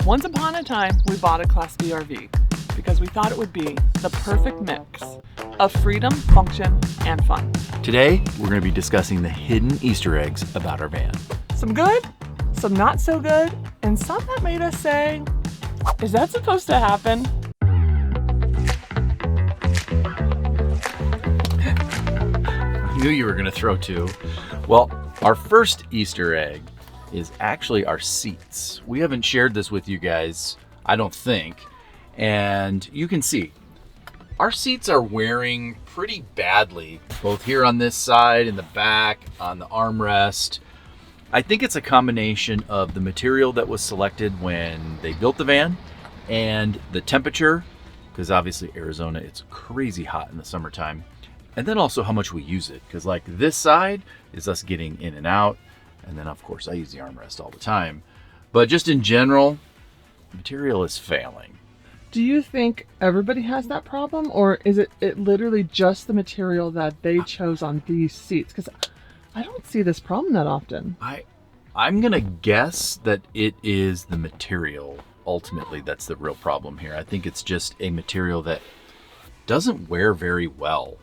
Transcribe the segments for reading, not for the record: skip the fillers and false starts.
Once upon a time, we bought a Class B RV because we thought it would be the perfect mix of freedom, function, and fun. Today, we're going to be discussing the hidden Easter eggs about our van. Some good, some not so good, and some that made us say, is that supposed to happen? I knew you were going to throw two. Well, our first Easter egg is actually our seats. We haven't shared this with you guys, I don't think. And you can see, our seats are wearing pretty badly, both here on this side, in the back, on the armrest. I think it's a combination of the material that was selected when they built the van and the temperature, because obviously Arizona, it's crazy hot in the summertime. And then also how much we use it, because like this side is us getting in and out. And then of course I use the armrest all the time. But just in general, material is failing. Do you think everybody has that problem, or is it literally just the material that they chose on these seats? Because I don't see this problem that often. I'm gonna guess that it is the material ultimately that's the real problem here. I think it's just a material that doesn't wear very well.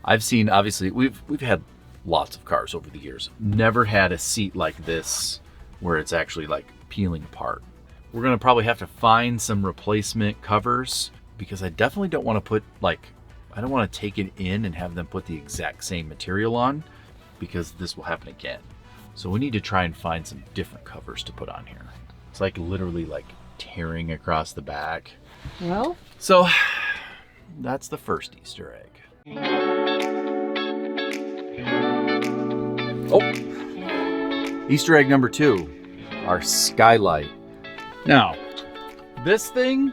I've seen, obviously, we've had lots of cars over the years. Never had a seat like this where it's actually like peeling apart. We're gonna probably have to find some replacement covers because I definitely don't want to put I don't want to take it in and have them put the exact same material on, because this will happen again. So we need to try and find some different covers to put on here. It's like literally like tearing across the back. Well, so that's the first Easter egg. Oh, Easter egg number 2, our skylight. Now, this thing,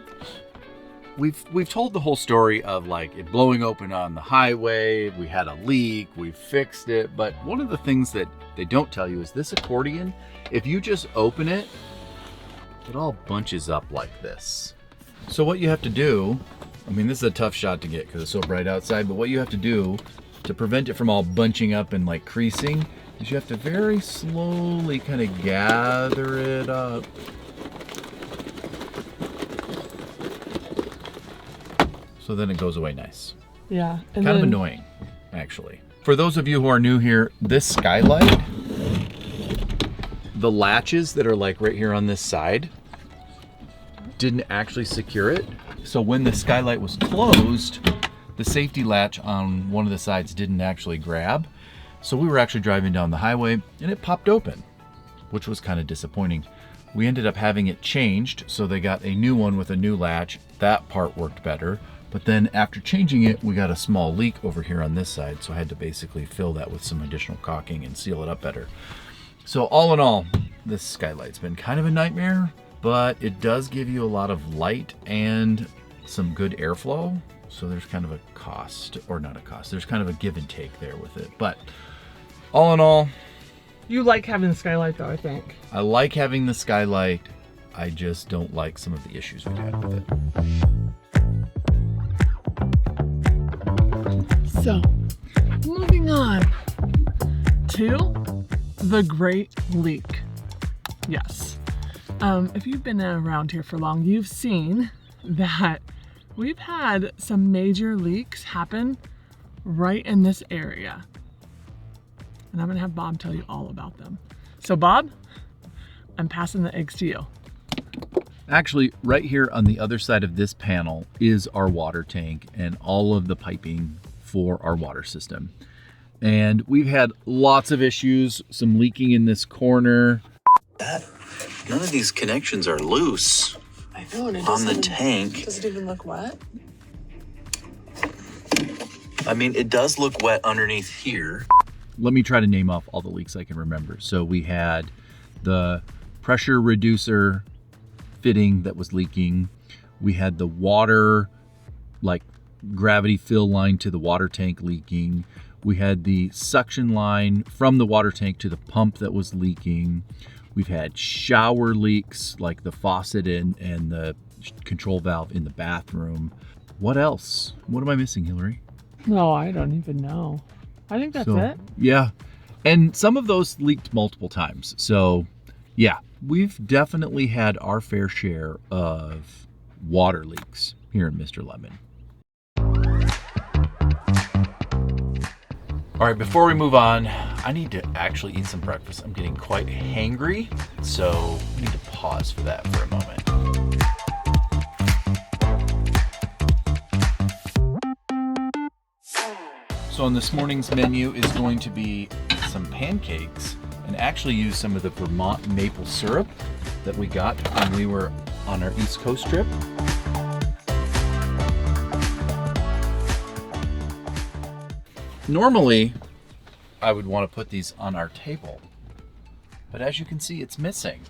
we've told the whole story of like it blowing open on the highway. We had a leak, we fixed it. But one of the things that they don't tell you is this accordion, if you just open it, it all bunches up like this. So what you have to do, I mean, this is a tough shot to get because it's so bright outside, but what you have to do to prevent it from all bunching up and like creasing is you have to very slowly kind of gather it up. So then it goes away nice. yeah. Kind of annoying, actually. For those of you who are new here, this skylight, the latches that are like right here on this side didn't actually secure it. So when the skylight was closed, the safety latch on one of the sides didn't actually grab. So we were actually driving down the highway and it popped open, which was kind of disappointing. We ended up having it changed, so they got a new one with a new latch. That part worked better. But then after changing it, we got a small leak over here on this side, so I had to basically fill that with some additional caulking and seal it up better. So all in all, this skylight's been kind of a nightmare, but it does give you a lot of light and some good airflow. So there's kind of a cost, or not a cost, there's kind of a give and take there with it. But all in all, You like having the skylight though, I think. I like having the skylight. I just don't like some of the issues we've had with it. So, moving on to the Great Leak. Yes. If you've been around here for long, you've seen that we've had some major leaks happen right in this area. And I'm gonna have Bob tell you all about them. So Bob, I'm passing the eggs to you. Actually, right here on the other side of this panel is our water tank and all of the piping for our water system. And we've had lots of issues, some leaking in this corner. None of these connections are loose. I know, and it on the tank. Does it even look wet? I mean, it does look wet underneath here. Let me try to name off all the leaks I can remember. So we had the pressure reducer fitting that was leaking. We had the water, like gravity fill line to the water tank leaking. We had the suction line from the water tank to the pump that was leaking. We've had shower leaks, like the faucet and the control valve in the bathroom. What else? What am I missing, Hillary? No, I don't even know. I think that's it. Yeah. And some of those leaked multiple times. So Yeah, we've definitely had our fair share of water leaks here in Mr. Lemon. All right, before we move on, I need to actually eat some breakfast. I'm getting quite hangry, so we need to pause for that for a moment. So on this morning's menu is going to be some pancakes, and actually use some of the Vermont maple syrup that we got when we were on our East Coast trip. Normally, I would want to put these on our table, but as you can see, it's missing.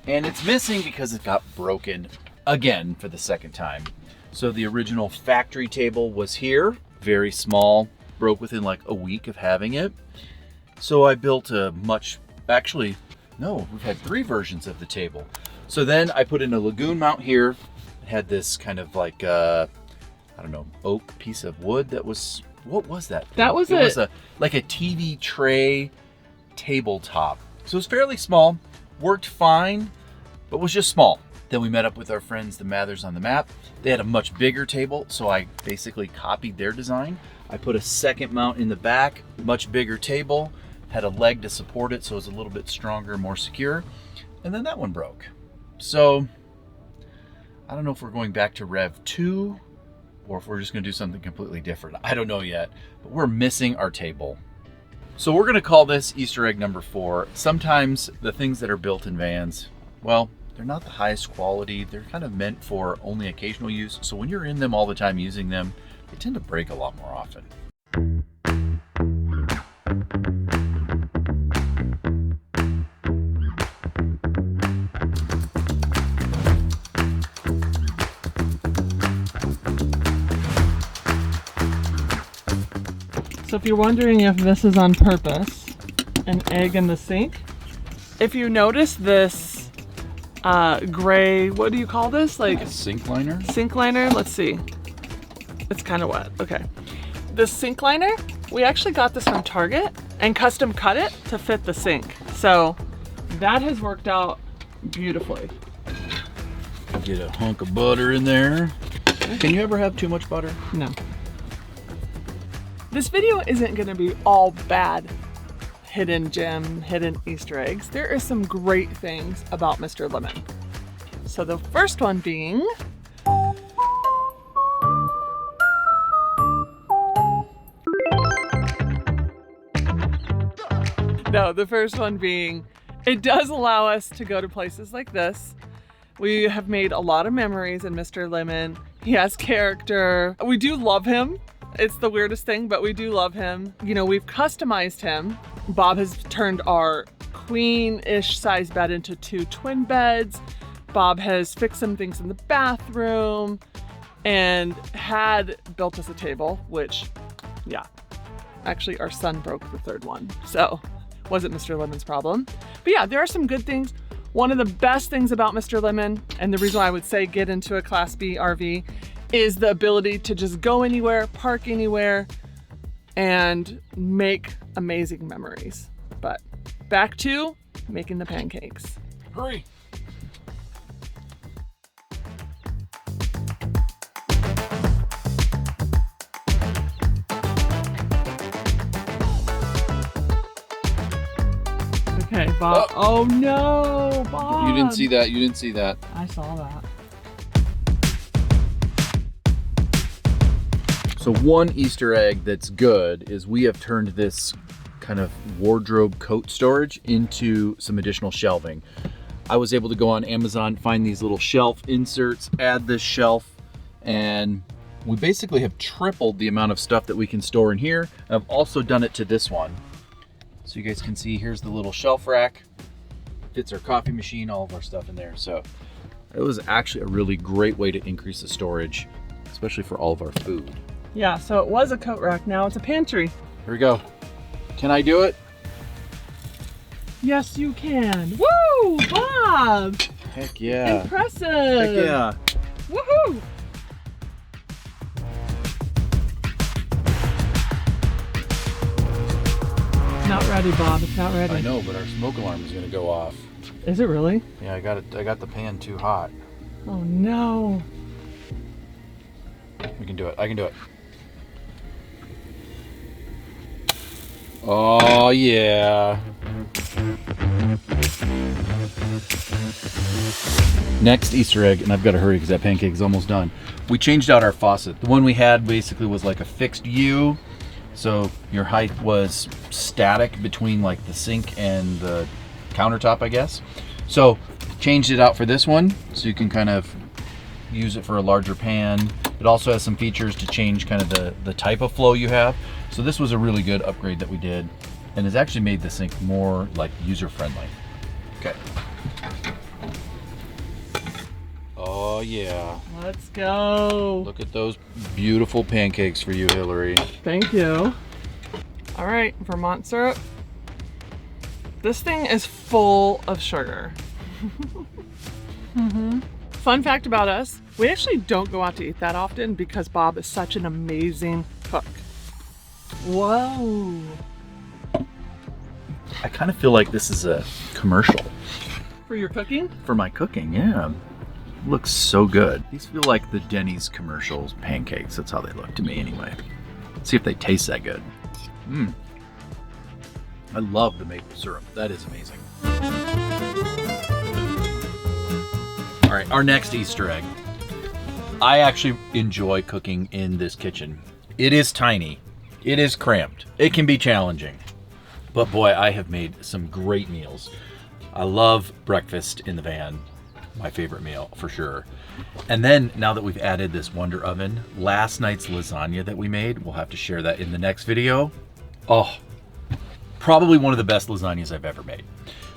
And it's missing because it got broken again for the second time. So the original factory table was here, very small, broke within like a week of having it. So I built a we've had 3 versions of the table. So then I put in a lagoon mount here. It had this kind of like, I don't know, oak piece of wood that was, what was that? That was like a TV tray tabletop. So it was fairly small, worked fine, but was just small. Then we met up with our friends, the Mathers on the Map. They had a much bigger table, so I basically copied their design. I put a second mount in the back, much bigger table, had a leg to support it so it was a little bit stronger, more secure. And then that one broke. So I don't know if we're going back to Rev 2 or if we're just gonna do something completely different. I don't know yet, but we're missing our table. So we're gonna call this Easter egg number 4. Sometimes the things that are built in vans, well, they're not the highest quality. They're kind of meant for only occasional use. So when you're in them all the time using them, they tend to break a lot more often. So if you're wondering if this is on purpose, an egg in the sink, if you notice this gray, what do you call this? Like a sink liner? Sink liner, let's see. It's kind of wet, okay. This sink liner, we actually got this from Target and custom cut it to fit the sink. So that has worked out beautifully. Get a hunk of butter in there. Can you ever have too much butter? No. This video isn't gonna be all bad hidden gem, hidden Easter eggs. There are some great things about Mr. Lemon. So the first one being, it does allow us to go to places like this. We have made a lot of memories in Mr. Lemon. He has character. We do love him. It's the weirdest thing, but we do love him. You know, we've customized him. Bob has turned our queen-ish size bed into 2 twin beds. Bob has fixed some things in the bathroom and had built us a table, which, yeah, actually our son broke the 3rd one. So wasn't Mr. Lemon's problem. But yeah, there are some good things. One of the best things about Mr. Lemon, and the reason why I would say get into a Class B RV, is the ability to just go anywhere, park anywhere, and make amazing memories. But back to making the pancakes. Hurry! Okay, Bob. Oh no, Bob! You didn't see that. You didn't see that. I saw that. So one Easter egg that's good is we have turned this kind of wardrobe coat storage into some additional shelving. I was able to go on Amazon, find these little shelf inserts, add this shelf, and we basically have tripled the amount of stuff that we can store in here. I've also done it to this one. So you guys can see, here's the little shelf rack. Fits our coffee machine, all of our stuff in there. So it was actually a really great way to increase the storage, especially for all of our food. Yeah, so it was a coat rack, now it's a pantry. Here we go. Can I do it? Yes, you can. Woo, Bob! Heck yeah. Impressive. Heck yeah. Woohoo! It's not ready, Bob. It's not ready. I know, but our smoke alarm is going to go off. Is it really? Yeah, I got the pan too hot. Oh no. We can do it. I can do it. Oh yeah. Next Easter egg, and I've got to hurry because that pancake is almost done. We changed out our faucet. The one we had basically was like a fixed U, so your height was static between like the sink and the countertop, I guess. So changed it out for this one, so you can kind of use it for a larger pan. It also has some features to change kind of the type of flow you have. So this was a really good upgrade that we did, and has actually made the sink more like user-friendly. Okay. Oh yeah. Let's go. Look at those beautiful pancakes for you, Hillary. Thank you. All right, Vermont syrup. This thing is full of sugar. Fun fact about us, we actually don't go out to eat that often because Bob is such an amazing cook. Whoa. I kind of feel like this is a commercial. For your cooking? For my cooking, yeah. Looks so good. These feel like the Denny's commercials pancakes. That's how they look to me anyway. Let's see if they taste that good. I love the maple syrup. That is amazing. All right, our next Easter egg. I actually enjoy cooking in this kitchen. It is tiny. It is cramped. It can be challenging. But boy, I have made some great meals. I love breakfast in the van. My favorite meal for sure. And then now that we've added this Wonder Oven, last night's lasagna that we made, we'll have to share that in the next video. Oh, probably one of the best lasagnas I've ever made.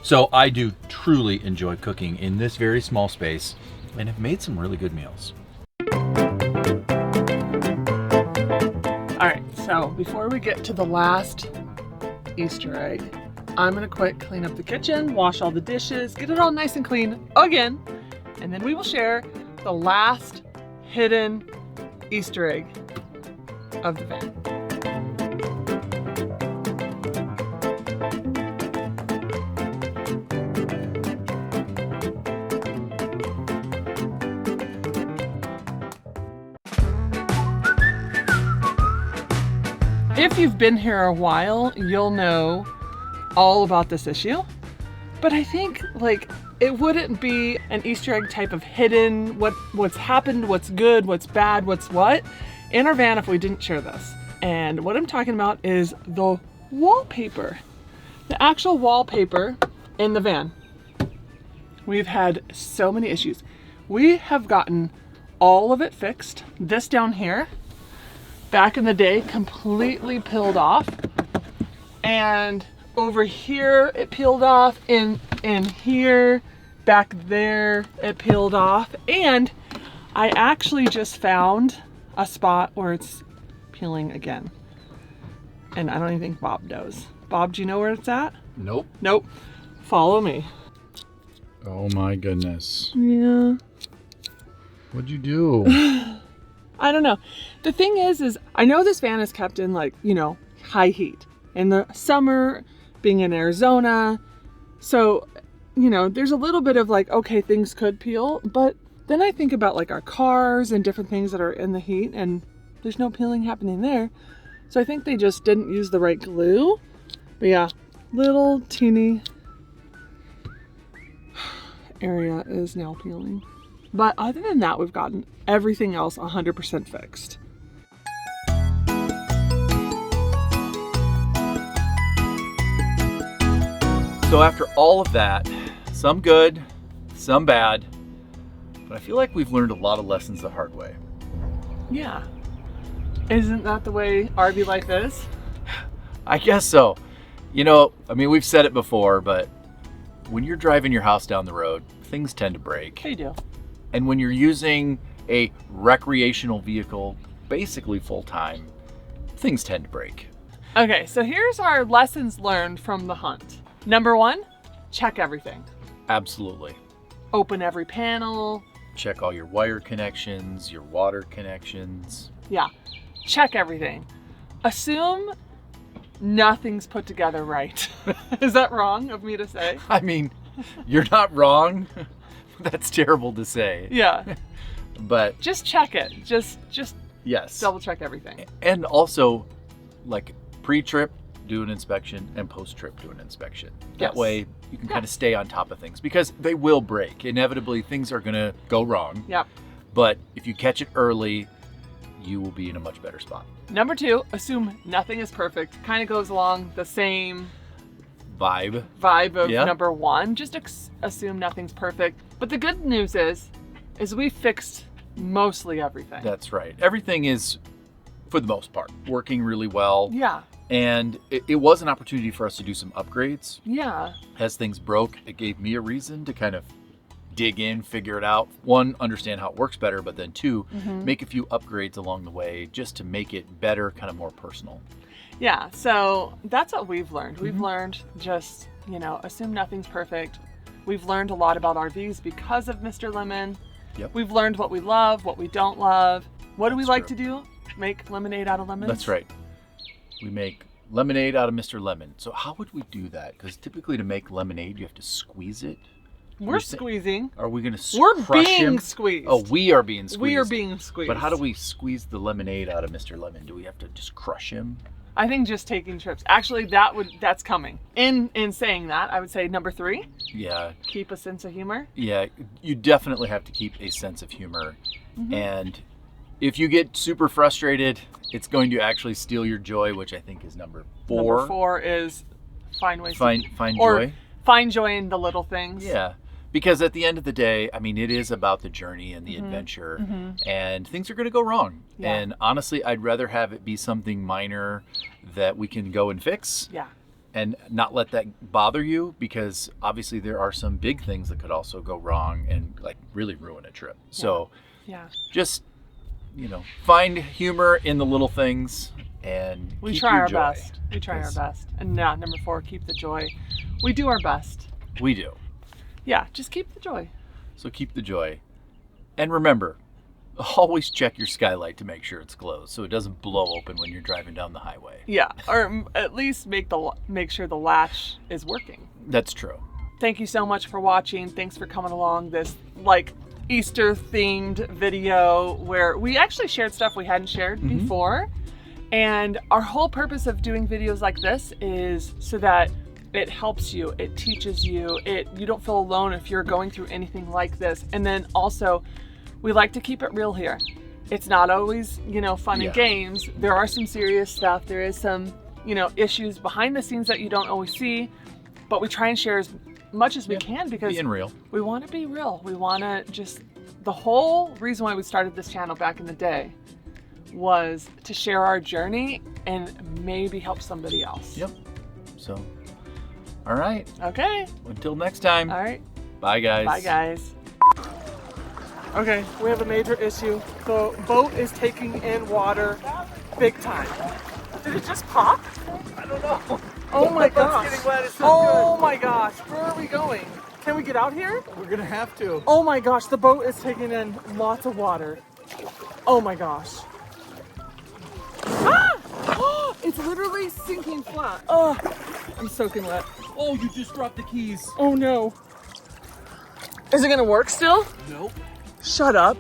So I do truly enjoy cooking in this very small space and have made some really good meals. All right, so before we get to the last Easter egg, I'm gonna quick clean up the kitchen, wash all the dishes, get it all nice and clean again, and then we will share the last hidden Easter egg of the van. If you've been here a while, you'll know all about this issue, but I think like it wouldn't be an Easter egg type of hidden what's happened, what's good, what's bad, what's what in our van if we didn't share this. And what I'm talking about is the wallpaper, the actual wallpaper in the van. We've had so many issues. We have gotten all of it fixed. This down here, back in the day, completely peeled off, and over here it peeled off, in here, back there it peeled off, and I actually just found a spot where it's peeling again, and I don't even think Bob knows. Bob, do you know where it's at? Nope. Nope. Follow me. Oh my goodness. Yeah. What'd you do? I don't know. The thing is I know this van is kept in like, you know, high heat. In the summer, being in Arizona. So, you know, there's a little bit of like, okay, things could peel. But then I think about like our cars and different things that are in the heat, and there's no peeling happening there. So I think they just didn't use the right glue. But yeah, little teeny area is now peeling. But other than that, we've gotten everything else 100% fixed. So after all of that, some good, some bad, but I feel like we've learned a lot of lessons the hard way. Yeah. Isn't that the way RV life is? I guess so. You know, I mean, we've said it before, but when you're driving your house down the road, things tend to break. They do. And when you're using a recreational vehicle, basically full time, things tend to break. Okay, so here's our lessons learned from the hunt. Number 1, check everything. Absolutely. Open every panel. Check all your wire connections, your water connections. Yeah, check everything. Assume nothing's put together right. Is that wrong of me to say? I mean, You're not wrong. That's terrible to say. Yeah. But Just check it. Just yes. double check everything. And also, like pre-trip, do an inspection, and post-trip, do an inspection. That Yes. way you can kind of stay on top of things because they will break. Inevitably, things are gonna go wrong. Yep. But if you catch it early, you will be in a much better spot. Number 2, assume nothing is perfect. Kind of goes along the same Vibe. vibe of Yeah. number 1. Just assume nothing's perfect. But the good news is we fixed mostly everything. That's right. Everything is, for the most part, working really well. Yeah. And it was an opportunity for us to do some upgrades. Yeah. As things broke, it gave me a reason to kind of dig in, figure it out. 1, understand how it works better, but then 2, make a few upgrades along the way just to make it better, kind of more personal. Yeah, so that's what we've learned. We've learned just, assume nothing's perfect. We've learned a lot about RVs because of Mr. Lemon. Yep. We've learned what we love, what we don't love. What do we That's like true. to do? Make lemonade out of lemons? That's right. We make lemonade out of Mr. Lemon. So how would we do that? Because typically to make lemonade, you have to squeeze it. We're squeezing. Are we going to We're crush being him? squeezed. Oh, we are being squeezed. We are being squeezed. But how do we squeeze the lemonade out of Mr. Lemon? Do we have to just crush him? I think just taking trips. Actually, that's coming. In saying that, I would say number 3, Yeah. keep a sense of humor. Yeah, you definitely have to keep a sense of humor. And if you get super frustrated, it's going to actually steal your joy, which I think is number 4. Number 4 is find ways Find or joy. find joy in the little things. Yeah. Because at the end of the day, I mean, it is about the journey and the adventure, and things are going to go wrong. Yeah. And honestly, I'd rather have it be something minor that we can go and fix Yeah. and not let that bother you, because obviously there are some big things that could also go wrong and like really ruin a trip. So Yeah. just, find humor in the little things and We keep try your our joy. best. We try our Yes. best. And now, number 4, keep the joy. We do our best. We do. Yeah, just keep the joy. So keep the joy. And remember, always check your skylight to make sure it's closed so it doesn't blow open when you're driving down the highway. Yeah, or at least make sure the latch is working. That's true. Thank you so much for watching. Thanks for coming along this Easter themed video where we actually shared stuff we hadn't shared before. And our whole purpose of doing videos like this is so that it helps you, it teaches you, you don't feel alone if you're going through anything like this. And then also, we like to keep it real here. It's not always, fun and games. There are some serious stuff. There is some, issues behind the scenes that you don't always see, but we try and share as much as we can because Being real. we want to be real. We want to the whole reason why we started this channel back in the day was to share our journey and maybe help somebody else. Yep. So, all right. Okay. Until next time. All right. Bye, guys. Bye, guys. Okay, we have a major issue. The boat is taking in water big time. Did it just pop? I don't know. Oh my gosh. getting wet. It's so Oh my gosh. Where are we going? Can we get out here? We're going to have to. Oh my gosh, the boat is taking in lots of water. Oh my gosh. Ah! Oh, it's literally sinking flat. Oh, I'm soaking wet. Oh, you just dropped the keys. Oh no. Is it gonna work still? Nope. Shut up.